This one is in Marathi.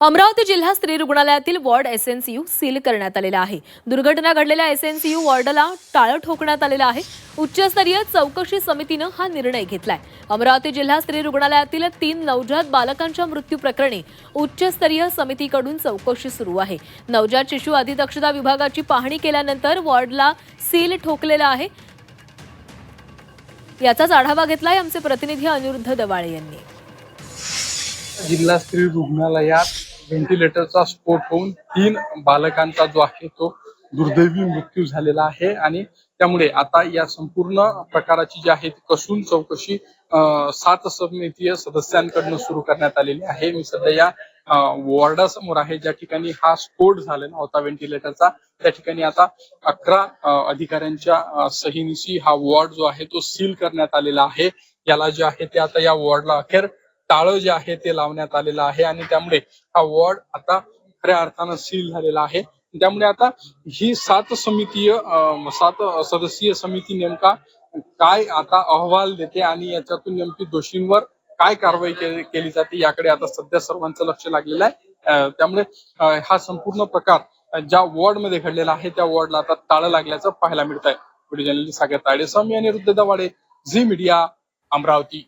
अमरावती जिल्हा स्त्री रुग्णालयातील वॉर्ड एसएनसीयू सील करण्यात आलेला आहे। दुर्घटना घडलेल्या एसएनसीयू वॉर्डला टाळं ठोकण्यात आलेलं आहे। उच्चस्तरीय चौकशी समितीनं हा निर्णय घेतलाय। अमरावती जिल्हा स्त्री रुग्णालयातील 3 नवजात बालकांच्या मृत्यू प्रकरणी उच्चस्तरीय समितीकडून चौकशी सुरू आहे। नवजात शिशु अधिदक्षता विभागाची पाहणी केल्यानंतर वॉर्डला सील ठोकलेला आहे। याचाच आढावा घेतलाय आमचे प्रतिनिधी अनिरुद्ध दवाळे यांनी। जिल्हा स्त्री रुग्णालयात व्हेंटिलेटरचा स्फोट होऊन 3 बालकांचा जो आहे तो दुर्दैवी मृत्यू झालेला आहे आणि त्यामुळे आता या संपूर्ण प्रकाराची जी आहे ती कसून चौकशी 7 समितीय सदस्यांकडून सुरू करण्यात आलेली आहे। मी सध्या या वॉर्डासमोर आहे, ज्या ठिकाणी हा स्फोट झालेला होता व्हेंटिलेटरचा। त्या ठिकाणी आता 11 अधिकाऱ्यांच्या सहीनिशी हा वॉर्ड जो आहे तो सील करण्यात आलेला आहे। याला जे आहे ते आता या वॉर्डला अखेर टाळं जे आहे ते लावण्यात आलेलं आहे आणि त्यामुळे हा वॉर्ड आता खऱ्या अर्थानं सील झालेला आहे। त्यामुळे आता ही 7 सदस्यीय समिती नेमका काय आता अहवाल देते आणि याच्यातून नेमकी दोषींवर काय कारवाई केली जाते याकडे आता सध्या सर्वांचं लक्ष लागलेलं आहे। त्यामुळे हा संपूर्ण प्रकार ज्या वॉर्ड मध्ये घडलेला आहे त्या वॉर्डला आता टाळं लागल्याचं पाहायला मिळत आहे। व्हिडिओ जर्नलिस्ट सागर तायडेसह मी अनिरुद्ध दवाडे, झी मीडिया, अमरावती।